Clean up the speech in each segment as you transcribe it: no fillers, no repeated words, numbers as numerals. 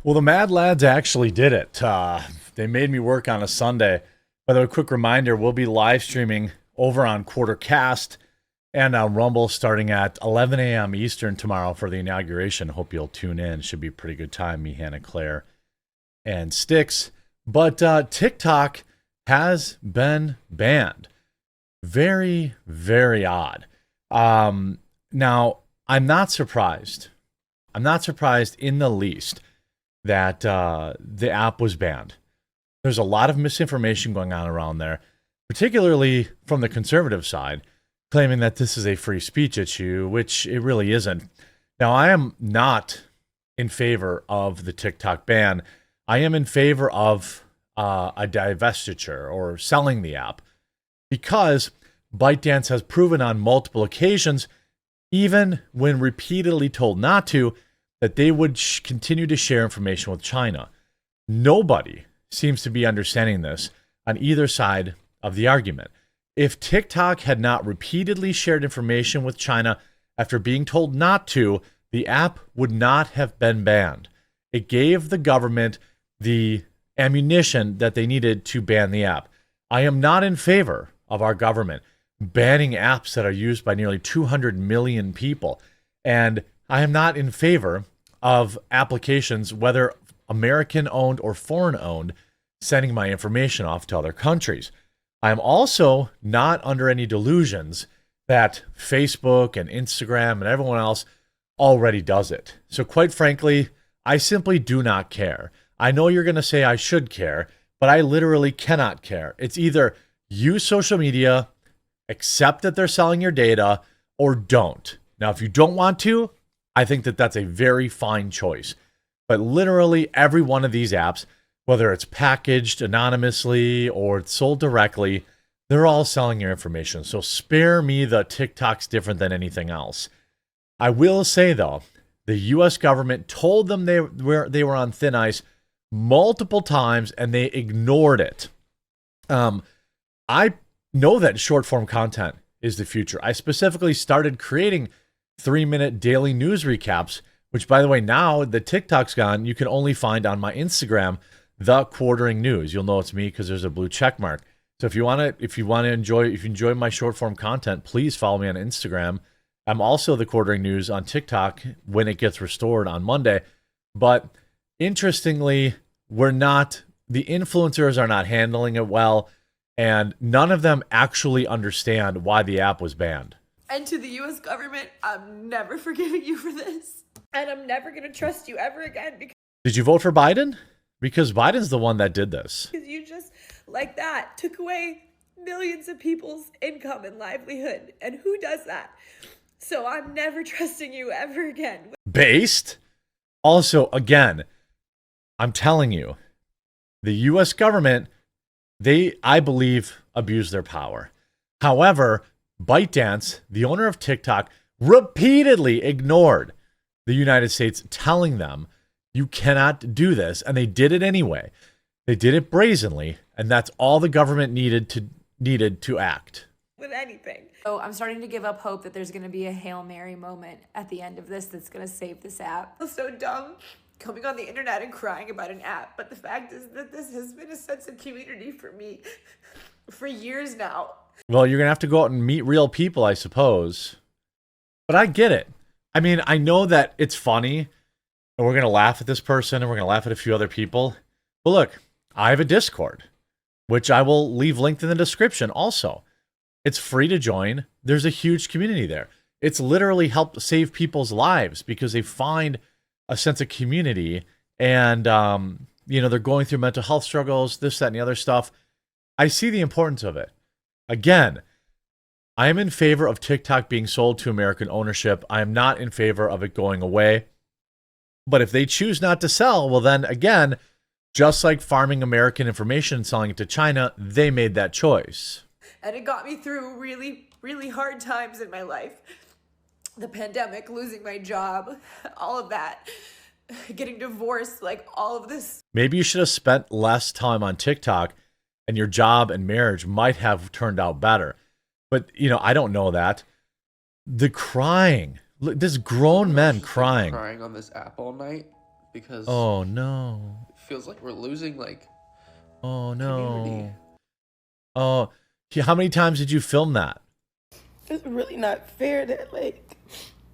Well, the Mad Lads actually did it. They made me work on a Sunday. By the way, quick reminder, we'll be live streaming over on Quartercast and on Rumble starting at 11 a.m. Eastern tomorrow for the inauguration. Hope you'll tune in. Should be a pretty good time, me, Hannah, Claire, and Styx. But TikTok has been banned. Very, very odd. Now, I'm not surprised. I'm not surprised in the least that the app was banned. There's a lot of misinformation going on around there, particularly from the conservative side, claiming that this is a free speech issue, which it really isn't. Now, I am not in favor of the TikTok ban. I am in favor of a divestiture or selling the app because ByteDance has proven on multiple occasions, even when repeatedly told not to, that they would continue to share information with China. Nobody seems to be understanding this on either side of the argument. If TikTok had not repeatedly shared information with China after being told not to, the app would not have been banned. It gave the government the ammunition that they needed to ban the app. I am not in favor of our government banning apps that are used by nearly 200 million people. And I am not in favor of applications, whether American-owned or foreign-owned, sending my information off to other countries. I am also not under any delusions that Facebook and Instagram and everyone else already does it. So quite frankly, I simply do not care. I know you're going to say I should care, but I literally cannot care. It's either use social media, accept that they're selling your data, or don't. Now, if you don't want to, I think that that's a very fine choice. But literally every one of these apps, whether it's packaged anonymously or it's sold directly, they're all selling your information. So spare me the TikTok's different than anything else. I will say, though, the U.S. government told them they were on thin ice multiple times, and they ignored it. I know that short-form content is the future. I specifically started creating 3-minute daily news recaps, which, by the way, now the TikTok's gone, you can only find on my Instagram, The Quartering News. You'll know it's me because there's a blue check mark. So if you enjoy my short form content, please follow me on Instagram. I'm also The Quartering News on TikTok when it gets restored on Monday. But interestingly, the influencers are not handling it well, and none of them actually understand why the app was banned. And to the U.S. government, I'm never forgiving you for this. And I'm never going to trust you ever again Did you vote for Biden? Because Biden's the one that did this. because you just, like that, took away millions of people's income and livelihood. And who does that? So I'm never trusting you ever again. Based? Also, again, I'm telling you, the U.S. government, I believe, abuse their power. However, ByteDance, the owner of TikTok, repeatedly ignored the United States telling them, you cannot do this. And they did it anyway. They did it brazenly. And that's all the government needed to act. With anything. So I'm starting to give up hope that there's going to be a Hail Mary moment at the end of this that's going to save this app. I feel so dumb coming on the internet and crying about an app. But the fact is that this has been a sense of community for me for years now. Well, you're going to have to go out and meet real people, I suppose. But I get it. I mean, I know that it's funny, and we're going to laugh at this person, and we're going to laugh at a few other people. But look, I have a Discord, which I will leave linked in the description also. It's free to join. There's a huge community there. It's literally helped save people's lives because they find a sense of community, and they're going through mental health struggles, this, that, and the other stuff. I see the importance of it. Again, I am in favor of TikTok being sold to American ownership. I am not in favor of it going away. But if they choose not to sell, well then, again, just like farming American information and selling it to China, they made that choice. And it got me through really, really hard times in my life. The pandemic, losing my job, all of that. Getting divorced, like all of this. Maybe you should have spent less time on TikTok and your job and marriage might have turned out better. But, I don't know that. The crying. Look, this grown men crying. Crying on this app all night because Oh no. it feels like we're losing like Oh community. no. Oh, how many times did you film that? It's really not fair that like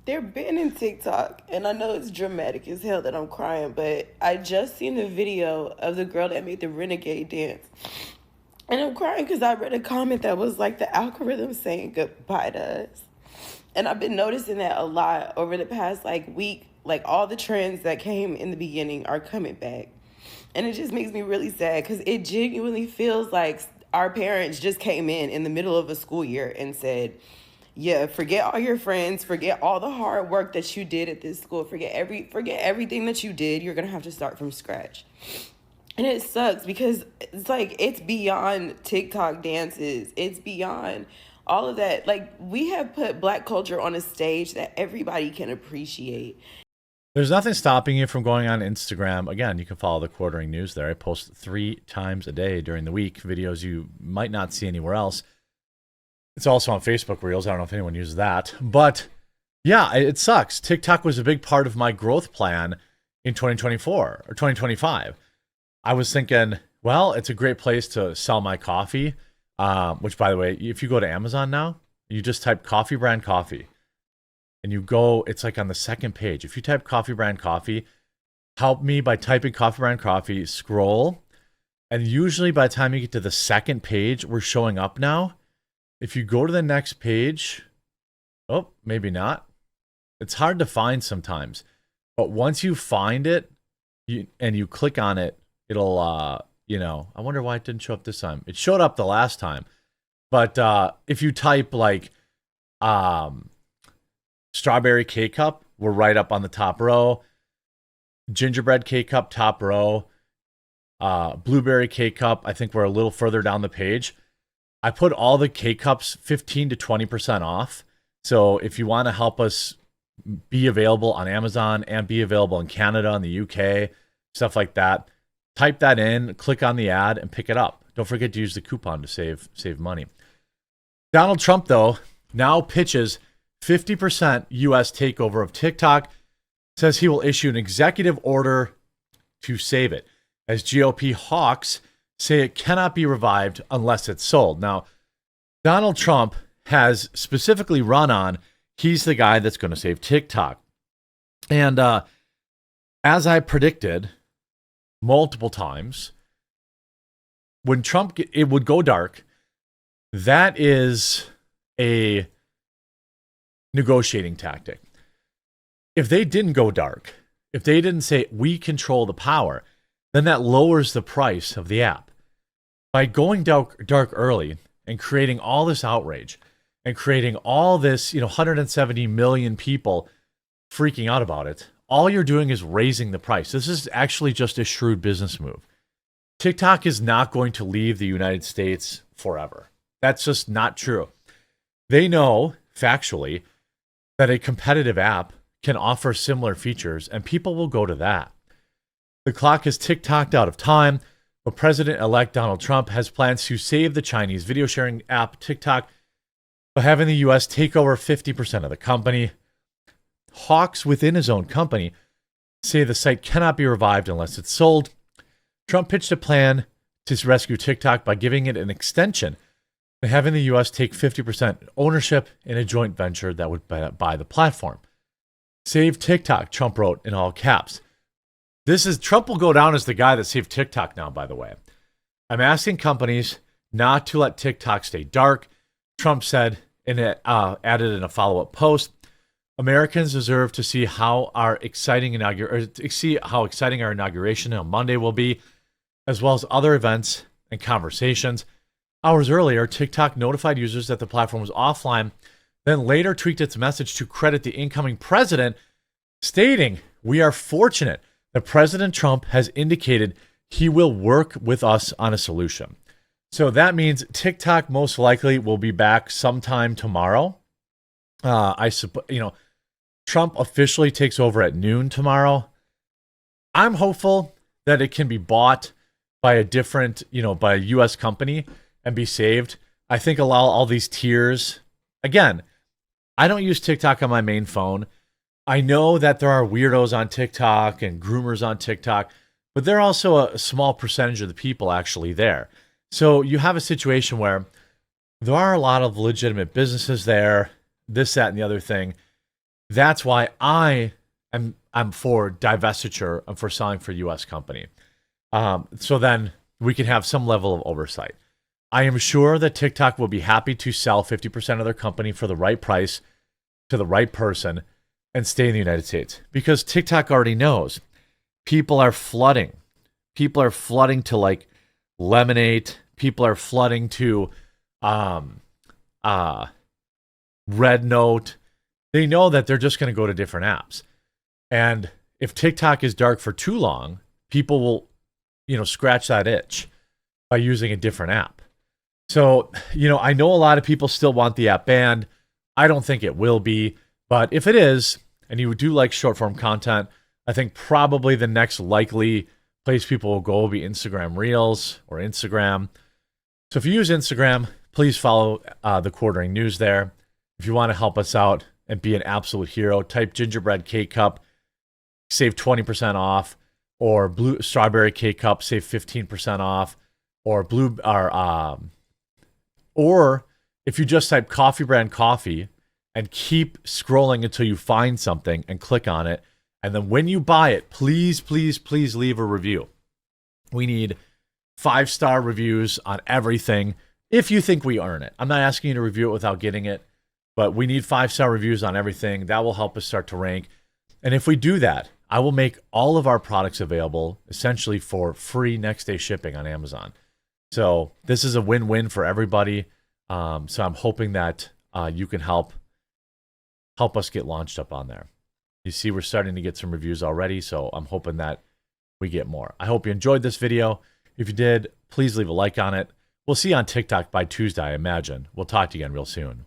they're banning TikTok, and I know it's dramatic as hell that I'm crying, but I just seen the video of the girl that made the renegade dance, and I'm crying because I read a comment that was like the algorithm saying goodbye to us, and I've been noticing that a lot over the past like week. Like all the trends that came in the beginning are coming back, and it just makes me really sad because it genuinely feels like our parents just came in the middle of a school year and said, yeah, forget all your friends, forget all the hard work that you did at this school, forget everything that you did. You're gonna have to start from scratch. And it sucks because it's like it's beyond TikTok dances. It's beyond all of that. Like we have put Black culture on a stage that everybody can appreciate. There's nothing stopping you from going on Instagram. Again, you can follow the Quartering News there. I post 3 times a day during the week, videos you might not see anywhere else. It's also on Facebook Reels. I don't know if anyone uses that. But yeah, it sucks. TikTok was a big part of my growth plan in 2024 or 2025. I was thinking, well, it's a great place to sell my coffee, which, by the way, if you go to Amazon now, you just type coffee brand coffee. And you go, it's like on the second page. If you type coffee brand coffee, help me by typing coffee brand coffee, scroll. And usually by the time you get to the second page, we're showing up now. If you go to the next page, oh, maybe not. It's hard to find sometimes. But once you find it and you click on it, it'll, I wonder why it didn't show up this time. It showed up the last time. But if you type like strawberry K-Cup, we're right up on the top row. Gingerbread K-Cup, top row. Blueberry K-Cup, I think we're a little further down the page. I put all the K-Cups 15 to 20% off. So if you want to help us be available on Amazon and be available in Canada and the UK, stuff like that, type that in, click on the ad, and pick it up. Don't forget to use the coupon to save money. Donald Trump, though, now pitches 50% U.S. takeover of TikTok, says he will issue an executive order to save it, as GOP hawks say it cannot be revived unless it's sold. Now, Donald Trump has specifically run on, he's the guy that's going to save TikTok. And as I predicted multiple times, when Trump, it would go dark, that is a negotiating tactic. If they didn't go dark, if they didn't say we control the power, then that lowers the price of the app. By going dark early and creating all this outrage and creating all this, 170 million people freaking out about it, all you're doing is raising the price. This is actually just a shrewd business move. TikTok is not going to leave the United States forever. That's just not true. They know, factually, that a competitive app can offer similar features, and people will go to that. The clock is tick-tocked out of time, but President-elect Donald Trump has plans to save the Chinese video sharing app TikTok by having the U.S. take over 50% of the company. Hawks within his own company say the site cannot be revived unless it's sold. Trump pitched a plan to rescue TikTok by giving it an extension and having the U.S. take 50% ownership in a joint venture that would buy the platform. Save TikTok, Trump wrote in all caps. Trump will go down as the guy that saved TikTok now, by the way. I'm asking companies not to let TikTok stay dark, Trump said, and added in a follow-up post. Americans deserve to see how exciting our inauguration on Monday will be, as well as other events and conversations. Hours earlier, TikTok notified users that the platform was offline, then later tweaked its message to credit the incoming president, stating, "We are fortunate that President Trump has indicated he will work with us on a solution." So that means TikTok most likely will be back sometime tomorrow. Trump officially takes over at noon tomorrow. I'm hopeful that it can be bought by a different, by a U.S. company and be saved. I think allow all these tiers. Again, I don't use TikTok on my main phone. I know that there are weirdos on TikTok and groomers on TikTok, but there are also a small percentage of the people actually there. So you have a situation where there are a lot of legitimate businesses there, this, that, and the other thing. That's why I'm for divestiture. I'm for selling for U.S. company. So then we can have some level of oversight. I am sure that TikTok will be happy to sell 50% of their company for the right price to the right person and stay in the United States, because TikTok already knows people are flooding. People are flooding to like Lemonade. People are flooding to Red Note. They know that they're just going to go to different apps. And if TikTok is dark for too long, people will, scratch that itch by using a different app. So, I know a lot of people still want the app banned. I don't think it will be. But if it is, and you do like short form content, I think probably the next likely place people will go will be Instagram Reels or Instagram. So if you use Instagram, please follow the Quartering News there. If you want to help us out and be an absolute hero, type gingerbread cake cup, save 20% off, or blue strawberry cake cup, save 15% off, or or if you just type coffee brand coffee and keep scrolling until you find something and click on it. And then when you buy it, please, please, please leave a review. We need 5-star reviews on everything if you think we earn it. I'm not asking you to review it without getting it, but we need 5-star reviews on everything. That will help us start to rank. And if we do that, I will make all of our products available essentially for free next day shipping on Amazon. So this is a win-win for everybody. So I'm hoping that you can help us get launched up on there. You see, we're starting to get some reviews already, so I'm hoping that we get more. I hope you enjoyed this video. If you did, please leave a like on it. We'll see you on TikTok by Tuesday, I imagine. We'll talk to you again real soon.